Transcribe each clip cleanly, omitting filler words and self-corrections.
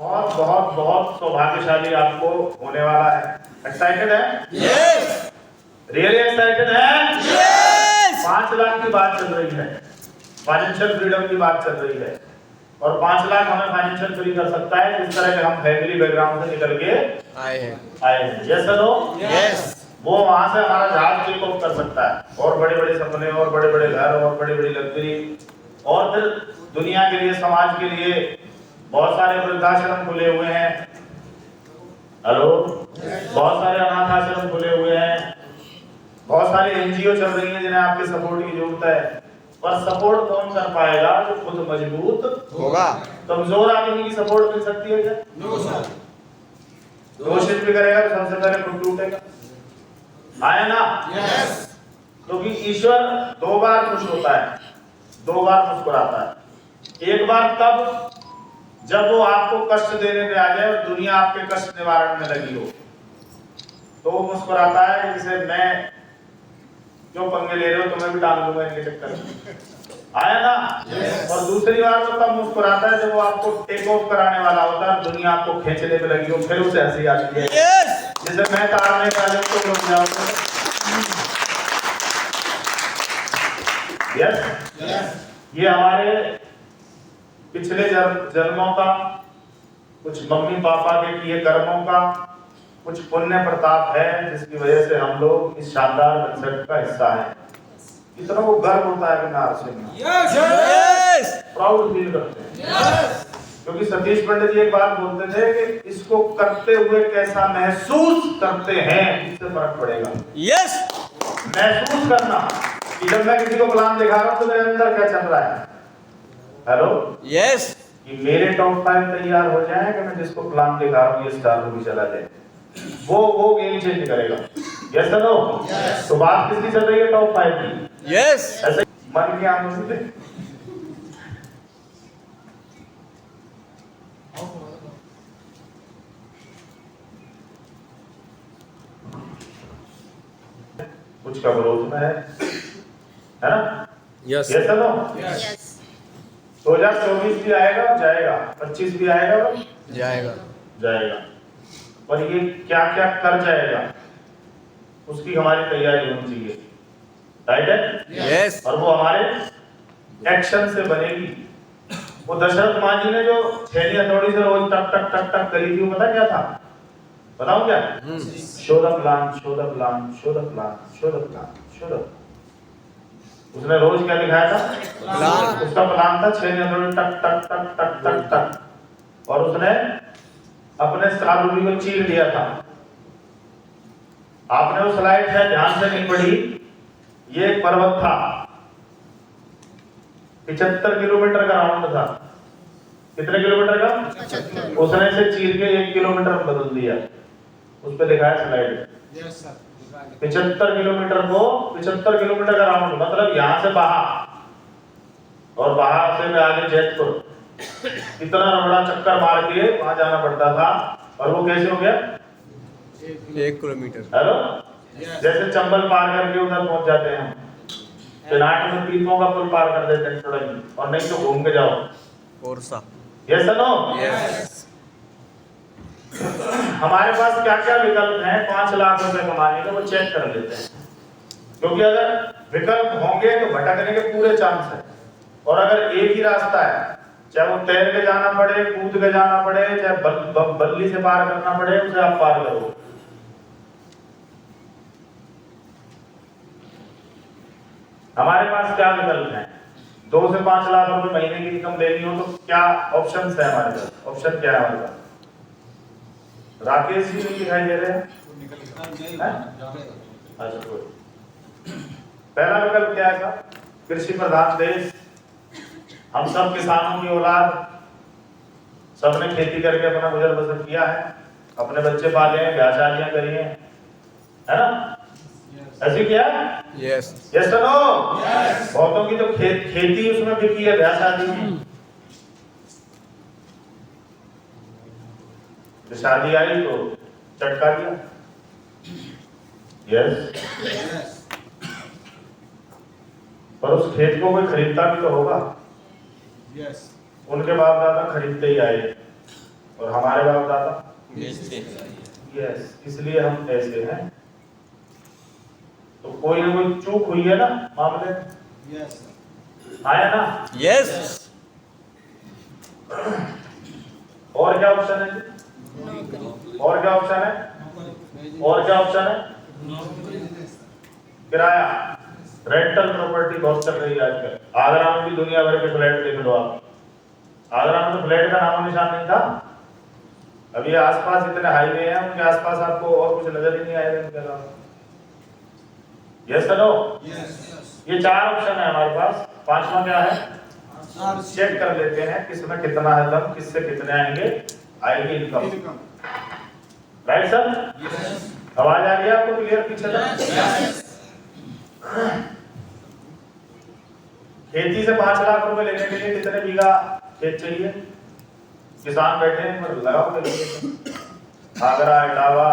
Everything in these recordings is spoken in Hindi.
बहुत बहुत बहुत सौभाग्यशाली आपको होने वाला है। एक्साइटेड है? यस रियली एक्साइटेड है? यस 5 लाख की बात चल रही है, फाइनेंशियल फ्रीडम की बात चल रही है और 5 लाख हमें फाइनेंशियल फ्री कर सकता है जिस तरह के हम फैमिली बैकग्राउंड से निकल के आए हैं। Yes sir no? यस वो वहां से हमारा जहाज टेक ऑफ कर सकता है और बड़े बड़े सपने और बड़े बड़े घर और बड़ी बड़ी लग्जरी और फिर दुनिया के लिए, समाज के लिए बहुत सारे वृद्धाश्रम खुले हुए हैं। हेलो, बहुत सारे अनाथ आश्रम खुले हुए हैं, बहुत सारी एनजीओ चल रही हैं जिन्हें आपके सपोर्ट की जरूरत है। पर सपोर्ट कौन कर पाएगा? जो खुद मजबूत होगा। कमजोर आदमी की सपोर्ट मिल सकती है क्या? No sir. कोशिश भी करेगा तो सबसे पहले खुद टूटेगा। आया ना? यस क्योंकि ईश्वर 2 बार खुश होता है, 2 बार मुस्कुराता है। एक बार तब जब वो आपको कष्ट देने पे आ जाए और दुनिया आपके कष्ट निवारण में लगी हो, तो वो मुस्कुराता है कि जिसे मैं जो पंगे ले रहे हो तुम्हें भी डाल दूंगा इनके चक्कर में। आया ना? और दूसरी बार वो तब मुस्कुराता है जब वो आपको टेक ऑफ कराने वाला होता है, दुनिया आपको खींचने पे लगी हो, फिर उसे हंसी आती है। जैसे मैं तारने का जब तुम लोग जाओगे। यस, ये हमारे पिछले जन्मों का, कुछ मम्मी पापा के किए कर्मों का कुछ पुण्य प्रताप है जिसकी वजह से हम लोग इस शानदार कंसेप्ट का हिस्सा हैं। कितना वो गर्व होता है कि नारसिंह में यस प्राउड फील करते हैं। क्योंकि सतीश पंडित जी एक बात बोलते थे कि इसको करते हुए कैसा महसूस करते हैं इससे फर्क पड़ेगा। यस महसूस करना कि जब मैं किसी को प्लान दिखा रहा हूं तो मेरे अंदर क्या चल रहा है। हेलो, यस कि मेरे टॉप 5 तैयार हो जाए कि मैं जिसको प्लान दिखा रहा हूं ये स्टार मूवी चला जाए, वो गेम चेंज करेगा। Yes sir no? तो बात किसकी चल रही है? टॉप 5 की। यस ऐसे मन की आंखों से कुछ का विरोध में है ना? Yes yes sir no? 2024 भी आएगा और जाएगा, 25 भी आएगा और जाएगा। और ये क्या क्या कर जाएगा उसकी हमारी तैयारी होनी चाहिए। राइट है? यस और वो हमारे एक्शन से बनेगी। वो दशरथ मां जी ने जो छेनी हथौड़ी से रोज टक टक टक टक करी थी, वो पता क्या था? बताऊं क्या? Show the plan, show the plan, show the plan, show the plan, show the. उसने रोज क्या दिखाया था? प्लान। उसका प्लान था छेनी हथौड़ी टक टक टक टक टक टक, और उसने अपने सारूली को चीर दिया था। आपने वो स्लाइड शायद ध्यान से नहीं पढ़ी। ये एक पर्वत था, 75 किलोमीटर का राउंड था। कितने किलोमीटर का? उसने इसे चीर के 1 किलोमीटर में बदल दिया। उस पे लिखा है स्लाइड। 75 किलोमीटर को 75 किलोमीटर का राउंड, मतलब यहाँ से बहा और बहा से मैं आगे जैतपुर, इतना बड़ा चक्कर मार के वहां जाना पड़ता था। और वो कैसे हो गया? 1 किलोमीटर। हेलो, जैसे चंबल पार करके उधर पहुंच जाते हैं हम, पिनाट में पीपों का पुल पार कर देते हैं थोड़ा ही, और नहीं तो घूम के जाओ। कोरसा। Yes sir no? यस हमारे पास क्या क्या विकल्प हैं 5 लाख रुपए कमाने के, वो चेक कर लेते हैं। क्योंकि अगर विकल्प होंगे तो भटकने के पूरे चांस है, और अगर एक ही रास्ता है, चाहे वो तैर के जाना पड़े, कूद के जाना पड़े, चाहे बल्ली से पार करना पड़े, उसे आप पार करो। हमारे पास क्या विकल्प हैं? 2 से 5 लाख रुपए महीने की इनकम लेनी हो तो क्या ऑप्शंस है हमारे पास? ऑप्शन क्या है हमारे पास? राकेश जी नहीं दिखाई दे रहे हैं? अच्छा, कोई। पहला विकल्प क्या है? कृषि प्रधान देश, हम सब किसानों की औलाद, सबने खेती करके अपना गुजर बसर किया है, अपने बच्चे पाले हैं, ब्याह शादियां करी हैं, है ना? ऐसे किया? Yes yes no? बहुतों की तो खेती उसमें भी की है, ब्याह शादी में। तो शादी आई तो चटका दिया। यस, पर उस खेत को कोई खरीदता भी तो होगा। यस उनके बाप दादा खरीदते ही आए, और हमारे बाप दादा बेचते यस, इसलिए हम ऐसे हैं। तो कोई ना कोई चूक हुई है ना मामले में, आया ना। यस। और क्या ऑप्शन है? और क्या ऑप्शन है? और क्या ऑप्शन है? किराया, रेंटल प्रॉपर्टी बहुत चल रही है आजकल। आगरा में भी दुनिया भर के फ्लैट देख लो आप। आगरा में तो फ्लैट का नामो निशान नहीं था। अभी आसपास इतने हाईवे हैं, उनके आसपास आपको और कुछ नजर ही नहीं आएगा इनके अलावा। Yes no? ये 4 ऑप्शन है हमारे पास। 5वां क्या है? चेक कर लेते हैं किसमें कितना है दम, किससे कितने आएंगे, आएगी इनकम। Right sir? आवाज आ रही है आपको क्लियर पीछे तक? खेती से 5 लाख रुपए लेने के लिए कितने बीघा खेत चाहिए? किसान बैठे हैं पर लगाओ के लिए। आगरा, इटावा,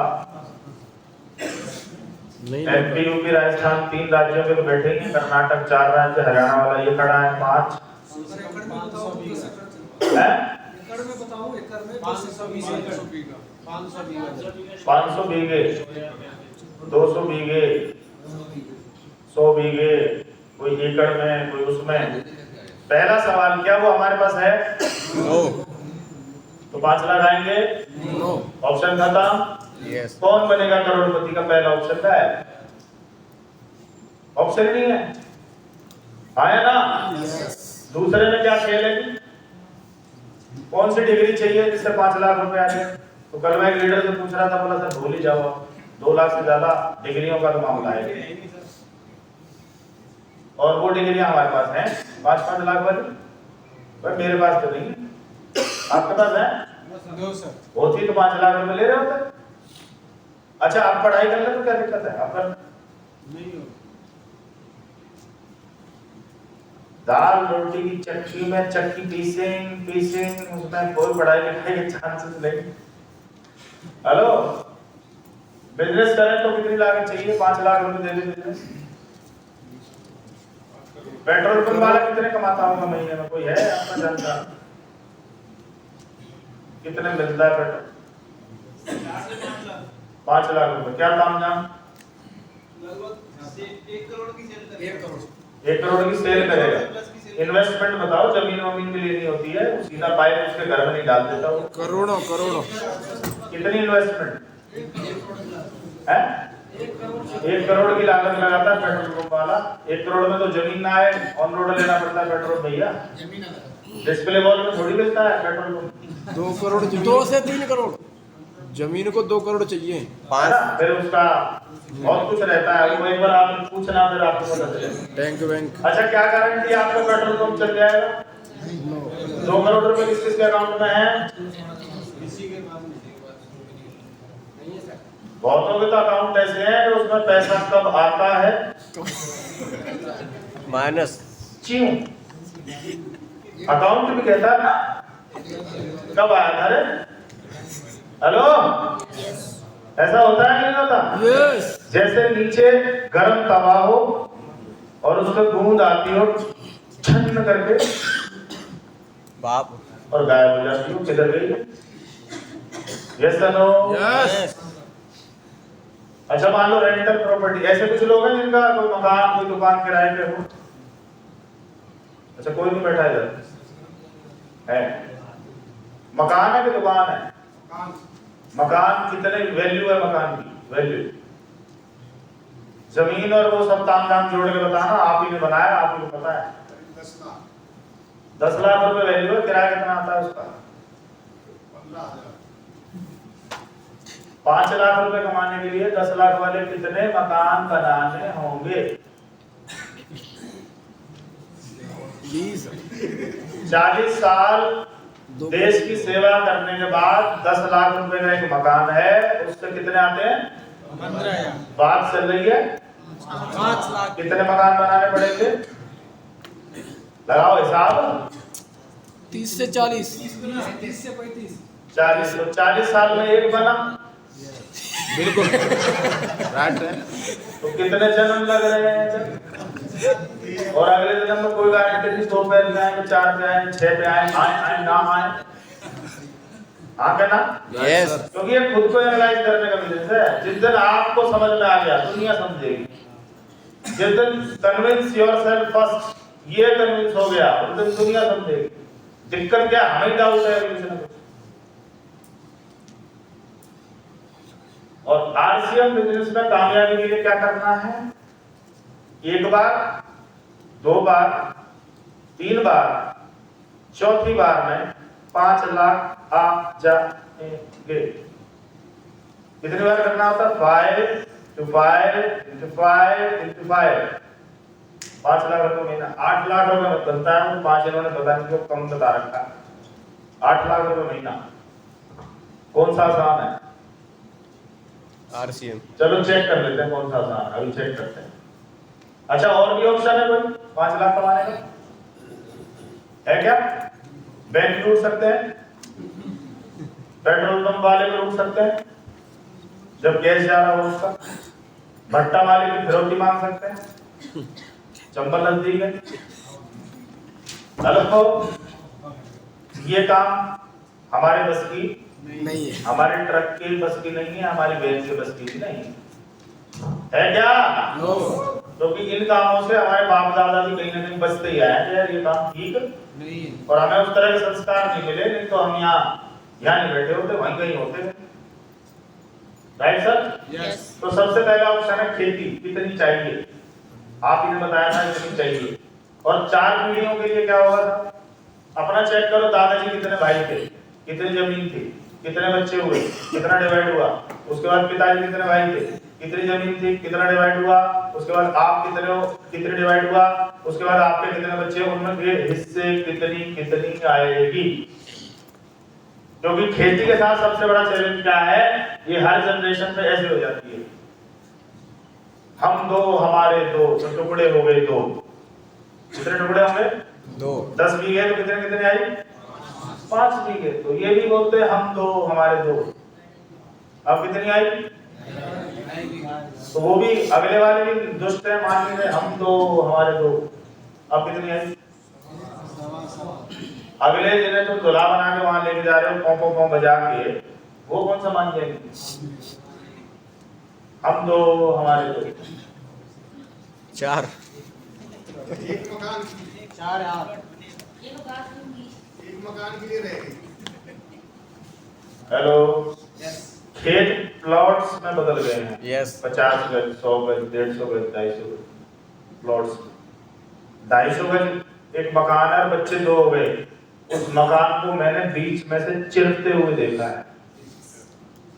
एमपी, यूपी, राजस्थान 3 राज्यों के तो बैठेंगे। कर्नाटक 4 राज्य, हरियाणा वाला ये खड़ा है 5 है। 500 बीघे, 200 बीघे, 100 बीघे, कोई एकड़ में, कोई उसमें। पहला सवाल क्या वो हमारे पास है? नो। तो 5 लाख आएंगे? नो। ऑप्शन खत्म। यस। कौन बनेगा करोड़पति का? पहला ऑप्शन का है, ऑप्शन नहीं है। आया ना? दूसरे में क्या खेल है? कौन सी डिग्री चाहिए जिससे 5 लाख रुपए आ जाए? तो कल मैं एक लीडर से पूछ रहा था, बोला सर भूल ही जाओ, 2 लाख से ज्यादा डिग्रियों का तो मामला है। और वो डिग्रियां हमारे पास हैं 5-5 लाख वाली। पर मेरे पास तो नहीं है, आपके पास है? होती तो 5 लाख रुपए ले रहे होते। अच्छा आप पढ़ाई कर ले तो क्या दिक्कत है? आप दाल रोटी की चक्की में चक्की पीसिंग उसमें कोई पढ़ाई लिखाई के चांसेस नहीं। हेलो, बिजनेस करें तो कितनी लागत चाहिए? 5 लाख रुपए दे दे बिजनेस। पेट्रोल पंप वाला कितने कमाता होगा महीने में? कोई है आपका जानता? कितने मिलता है पेट्रोल? 5 लाख रुपए। क्या काम जाम? 1 करोड़ की सेल करेगा। इन्वेस्टमेंट बताओ, जमीन वमीन भी लेनी होती है, सीधा पाइप उसके घर में नहीं डाल देता वो। करोड़ों। कितनी इन्वेस्टमेंट है? 1 करोड़ की लागत लगाता है पेट्रोल पंप वाला। 1 करोड़ में तो जमीन ना आए, ऑन रोड लेना पड़ता है पेट्रोल भैया। डिस्प्ले वॉल में थोड़ी मिलता है पेट्रोल पंप। 2 करोड़, 2 से 3 करोड़ जमीन को 2 करोड़ चाहिए। 5 फिर उसका बहुत कुछ रहता है, वो एक बार आप पूछना फिर आपको पता चलेगा। Tank bank. अच्छा क्या गारंटी आपका पेट्रोल पंप चल जाएगा? 2 करोड़ रुपए किसके अकाउंट में है? बहुतों के तो अकाउंट ऐसे हैं कि उसमें पैसा कब आता है माइनस। क्यों? अकाउंट भी कहता है ना कब आया था रे। हेलो, ऐसा होता है नहीं होता? यस। जैसे नीचे गर्म तवा हो और उसमें बूंद आती हो छन्न करके बाप। और गायब हो जाती हो, किधर गई? Yes no? यस। अच्छा मान लो रेंटल प्रॉपर्टी, ऐसे कुछ लोग हैं जिनका कोई मकान कोई दुकान किराए पे हो। अच्छा कोई नहीं बैठा इधर है? मकान है कि दुकान है? मकान कितने वैल्यू है? मकान की वैल्यू, जमीन और वो सब ताम झाम जोड़ के बताना। आप ही ने बनाया, आप ही को पता है। 10 लाख रुपए वैल्यू है। किराया कितना आता है उसका? 5 लाख रुपए कमाने के लिए 10 लाख वाले कितने मकान बनाने होंगे? 40 साल देश की सेवा करने के बाद 10 लाख रुपए का एक मकान है, उससे कितने आते हैं? 15। बात चल रही है 5 लाख। कितने मकान बनाने पड़ेंगे? लगाओ हिसाब। 30 से 40। 30 से 35। 40 तो 40 साल में एक बना। बिल्कुल राइट है। तो कितने जन्म लग रहे हैं? और अगले जन्म में कोई गारंटी नहीं 2 पैर पे आए, 4 पे आए, 6 पे आए, आए ना आए। हाँ क्या ना? यस क्योंकि ये खुद को एनालाइज करने का बिजनेस है। जिस दिन आपको समझ में आ गया दुनिया समझेगी। जिस दिन कन्विंस योरसेल्फ फर्स्ट, ये कन्विंस हो गया उस दिन दुनिया समझेगी। दिक्कत क्या, हमें डाउट है किसी ना कुछ। और आरसीएम बिजनेस में कामयाबी के लिए क्या करना है? एक बार, दो बार, तीन बार, चौथी बार में 5 लाख आ जाएंगे। कितनी बार करना होता है? 5 to 5 into 5 into 5, 5 लाख रुपए महीना। 8 लाख रुपए बनता है, 5 इन्होंने पता नहीं क्यों कम बता रखा है। 8 लाख रुपए महीना कौन सा आसान है? आरसीएम। चलो चेक कर लेते हैं कौन सा आसान है, अभी चेक करते हैं। अच्छा, और भी ऑप्शन है कोई 5 लाख कमाने का? है क्या? बैंक लूट सकते हैं, पेट्रोल पंप वाले को लूट सकते हैं जब गैस जा रहा हो उसका, भट्टा वाले की फिरौती मांग सकते हैं, चंबल नजदीक है। हेलो, ये काम हमारे बस की नहीं है, हमारे ट्रक की बस की नहीं है, हमारी वैन की बस की भी नहीं है क्या? नो। क्योंकि इन कामों से हमारे बाप दादा भी कहीं ना कहीं बचते ही आए हैं यार, ये काम ठीक नहीं है। और हमें उस तरह के संस्कार नहीं मिले, नहीं तो हम यहाँ नहीं बैठे होते, वहीं कहीं होते। Right sir? यस। तो सबसे पहला ऑप्शन है खेती। कितनी चाहिए? आप ही ने बताया था कितनी चाहिए। और 4 पीढ़ियों के लिए क्या होगा सर? अपना चेक करो, दादाजी कितने भाई थे, कितनी जमीन थी, कितने बच्चे हुए, कितना डिवाइड हुआ। उसके बाद पिताजी कितने भाई थे, कितनी जमीन थी, कितना डिवाइड हुआ। उसके बाद आप कितने हो, कितने डिवाइड हुआ। उसके बाद आपके कितने बच्चे, उनमें के हिस्से कितनी कितनी आएगी। क्योंकि खेती के साथ सबसे बड़ा चैलेंज क्या है, ये हर जनरेशन में ऐसे हो जाती है, हम दो हमारे दो, तो टुकड़े हो गए दो। कितने टुकड़े होंगे? 2। 10 बीघे तो कितने कितने आई? 5 बीघे। तो ये भी बोलते हैं हम दो हमारे दो। अब कितनी आई? तो वो भी अगले वाले भी दुष्ट है, मान लीजिए हम दो हमारे दो। अब कितनी आई? अगले जिन्हें तुम दूल्हा बना के वहां लेके जा रहे हो पौ पौ बजा के, वो कौन सा मान जाएंगे? हम दो हमारे दो। 4। एक मकान 4 यार। एक मकान के लिए रहेगी। Hello, yes. खेत प्लॉट्स में बदल गए हैं। यस। 50 गज, 100 गज, 150 गज, 250 गज प्लॉट्स। 250 गज एक मकान है, बच्चे 2 हो गए। उस मकान को मैंने बीच में से चिरते हुए देखा है।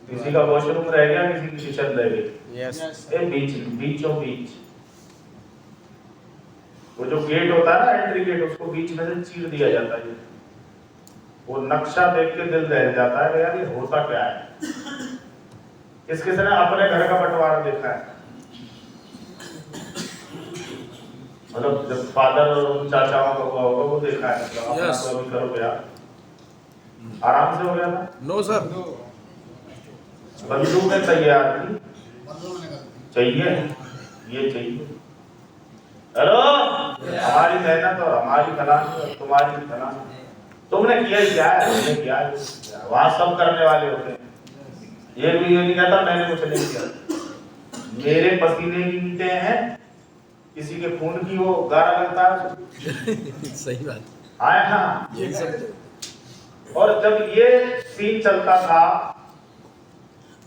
किसी का वॉशरूम रह गया, किसी की किचन रह गई। यस। ये बीचों बीच वो जो गेट होता है ना, एंट्री गेट, उसको बीच में से चीर दिया जाता है। वो नक्शा देख के दिल दहल जाता है यार, ये होता क्या है। किस ने अपने घर का बंटवारा देखा है? मतलब जब फादर और चाचाओं का हुआ होगा वो देखा है, मतलब अपना Yes. तो अभी करो गया आराम से हो गया था। No sir. बंदूकें तैयार थी, बंदूक निकलती। चाहिए ये चाहिए। हेलो, हमारी मेहनत और हमारी फलानी और तुम्हारी फलानी, तुमने किया ही क्या है, तुमने किया है वहां सब करने वाले होते हैं। ये भी ये नहीं कहता मैंने कुछ नहीं किया, मेरे पसीने की ईंटें हैं, किसी के खून की वो गारा लगता है। सही बात। आए हाँ। ये सब और जब ये सीन चलता था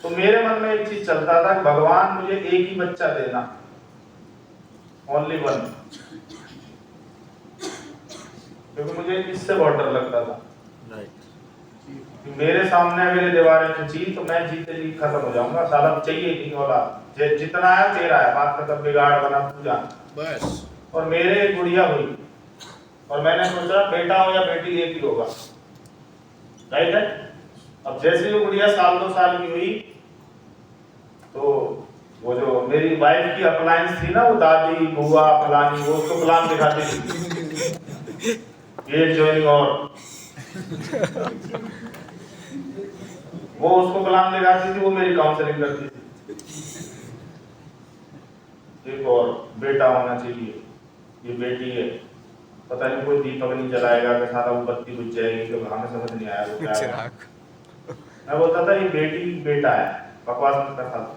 तो मेरे मन में एक चीज चलता था कि भगवान मुझे एक ही बच्चा देना, ओनली वन, क्योंकि मुझे इससे बहुत डर लगता था। राइट। मेरे सामने मेरे दीवारें खींची तो मैं जीते जी खत्म हो जाऊंगा, साला चाहिए नहीं वाला, जितना है तेरा है, बात खत्म, बिगाड़ बना तू जान बस। और मेरे गुड़िया हुई और मैंने सोचा बेटा हो या बेटी एक ही होगा, राइट है। अब जैसे वो गुड़िया 1-2 साल की हुई तो वो जो मेरी वाइफ की अप्लायंस थी ना, वो दादी बुआ फलानी, वो उसको प्लान दिखाती थी ये ज्वाइनिंग, और वो उसको प्लान दिखाती थी, वो मेरी काउंसलिंग करती थी। एक और बेटा होना चाहिए, ये बेटी है, पता नहीं कोई दीपक नहीं जलाएगा कि सारा वो बत्ती बुझ जाएगी, तो हमें समझ नहीं आया वो क्या है। मैं बोलता था ये बेटी बेटा है, बकवास मत कर फालतू।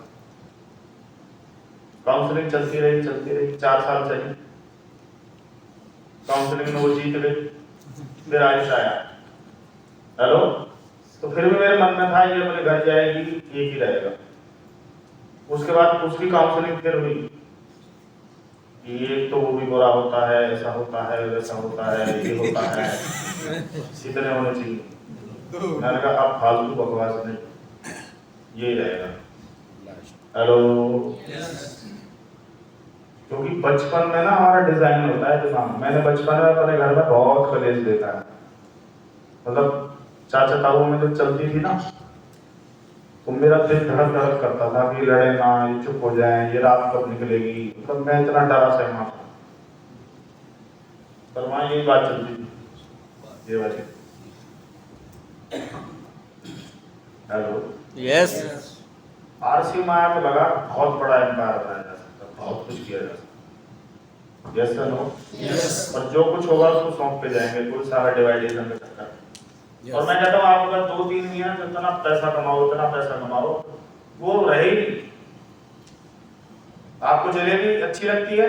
काउंसलिंग चलती रही 4 साल चली, काउंसलिंग में वो जीत गई, फिर आयुष आया, हेलो, तो फिर भी मेरे मन में था ये अपने घर जाएगी, एक ही रहेगा। उसके बाद उसकी काउंसलिंग फिर हुई कि एक तो वो भी बुरा होता है, ऐसा होता है, वैसा होता है, ये होता है, इतने होने चाहिए। मैंने कहा अब फालतू बकवास नहीं, यही रहेगा। हेलो, क्योंकि बचपन में ना हमारा डिजाइन होता है दिमाग। मैंने बचपन में अपने घर में बहुत कलेश देखा है, मतलब चाचा ताऊ में जब चलती थी ना, तो मेरा दिल धड़क धड़क करता था कि लड़े ना, ये चुप हो जाए, ये रात कब निकलेगी, मतलब मैं इतना डरा सहमा था। पर वहां यही बात चलती थी, ये वाली। हेलो, यस, आरसी माया को लगा बहुत बड़ा एम्पायर बनाया जा सकता, बहुत कुछ किया जा सकता। यस या नो? यस, और जो कुछ होगा उसको सौंप पे जाएंगे, कोई सारा डिवाइडेशन में चक्कर। और मैं कहता हूँ आप अगर 2-3 मियाँ जितना पैसा कमाओ, उतना पैसा कमाओ, वो रहे ही नहीं। आपको जलेबी अच्छी लगती है,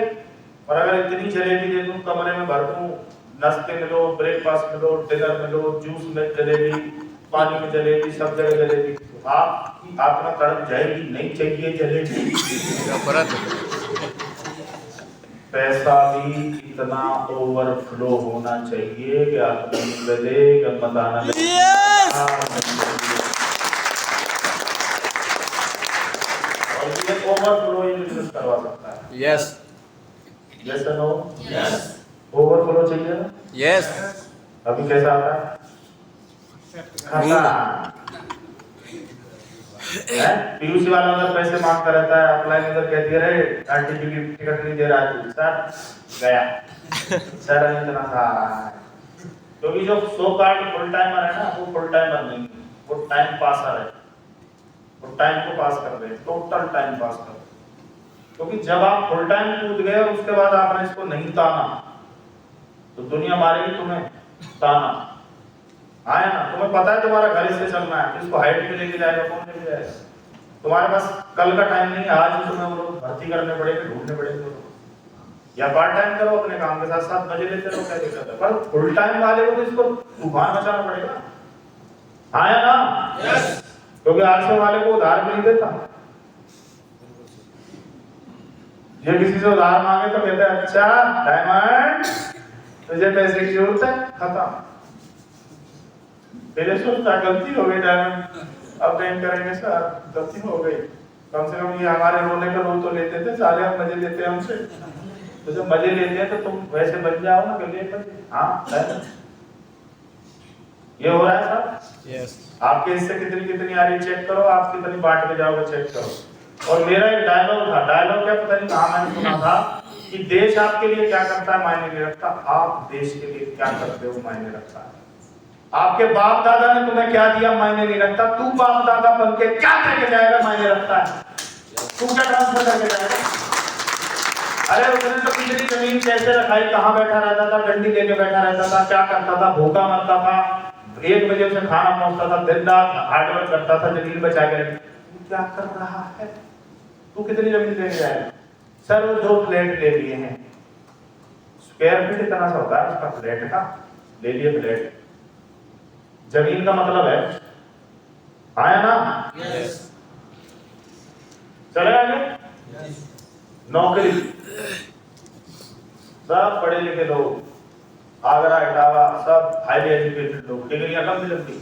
और अगर इतनी जलेबी दे दूं, कमरे में भर दूं, नाश्ते में लो, ब्रेकफास्ट में लो, डिनर में लो, जूस में जलेबी, पानी में जलेबी, सब जगह जलेबी, तो आपकी आत्मा तड़प जाएगी, नहीं चाहिए जलेबी। पैसा भी इतना ओवरफ्लो होना चाहिए कि आत्मा निकले, गमदाना और ये ओवरफ्लो ही बिजनेस करवा सकता है। यस, यस या नो? यस। ओवरफ्लो चाहिए ना? यस। अभी कैसा आता है? खाता पीयूसी वाला अगर पैसे मांगता रहता है, अप्लाई में कह दिया रे आरटी की टिकट नहीं दे रहा है, सर गया सर इतना सा आ रहा है। क्योंकि जो सो कार्ड फुल टाइमर है ना, वो फुल टाइमर नहीं, वो टाइम पासर है, वो टाइम को पास कर रहे हैं, टोटल टाइम पास कर रहे हैं। क्योंकि जब आप फुल टाइम कूद गए और उसके बाद आपने इसको नहीं ताना, तो दुनिया मारेगी तुम्हें ताना। आया ना, तुम्हें पता है तुम्हारा घर इससे चलना है, इसको हाइट में लेके जाएगा, कौन लेके जाएगा? तुम्हारे पास कल का टाइम नहीं है, आज ही तुम्हें वो भर्ती करने पड़ेंगे, ढूंढने पड़ेंगे, या पार्ट टाइम करो अपने काम के साथ साथ, मजे लेते रहो, क्या दिक्कत है? पर फुल टाइम वाले को तो इसको तूफान मचाना पड़ेगा। आया ना? यस। क्योंकि आरसे वाले को उधार भी नहीं देता, ये किसी से उधार मांगे तो कहते हैं अच्छा डायमंड तुझे पैसे की जरूरत है, खत्म। पहले सोचता गलती हो गई डायमंड, अब बैंक करेंगे सर गलती हो गई, कम से कम ये हमारे रोने का रोल तो लेते थे, साले हम मजे लेते हैं हमसे, तो जब मजे लेते हैं तो तुम वैसे बन जाओ ना गले। हाँ ये हो रहा है सर। यस। आपके हिस्से कितनी आ रही चेक करो, आप कितनी बांट के जाओगे चेक करो। और मेरा एक डायलॉग था, डायलॉग क्या पता नहीं कहाँ मैंने सुना था, कि देश आपके लिए क्या करता है मायने नहीं रखता, आप देश के लिए क्या करते हो मायने रखता है। आपके बाप दादा ने तुम्हें क्या दिया मायने नहीं रखता, तू बाप दादा बन के क्या करके जाएगा मायने रखता है। तू क्या ट्रांसफर करके जाएगा? अरे उसने तो कितनी जमीन कैसे रखाई, कहाँ बैठा रहता था, डंडी लेके बैठा रहता था, क्या करता था, भूखा मरता था, 1 बजे उसे खाना पहुंचता था, दिन रात हार्डवर्क करता था, जमीन बचा के रखी। तू क्या कर रहा है? तू कितनी जमीन लेके जाएगा? सर वो 2 फ्लैट ले लिए हैं, स्क्वायर फीट इतना सा होता है उसका फ्लैट का, ले लिए फ्लैट। जमीन का मतलब है, आया ना? यस। चले आगे। नौकरी, सब पढ़े लिखे लोग, आगरा इटावा सब हाईली एजुकेटेड लोग, डिग्रियां कम से लगती।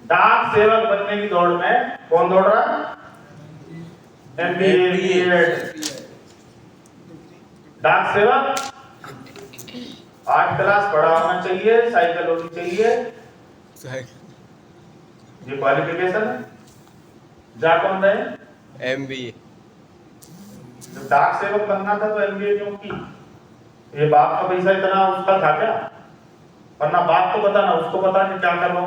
डाक सेवक बनने की दौड़ में कौन दौड़ रहा है? MBA BEd. डाक सेवक 8 क्लास पढ़ा होना चाहिए, साइकिल होनी चाहिए, ये क्वालिफिकेशन है। जा कौन रहे? एमबीए। जब डाक सेवक बनना था तो एमबीए क्यों की? ये बाप का पैसा इतना उसका था क्या? वरना बाप को पता ना उसको पता कि क्या कर रहा हूं।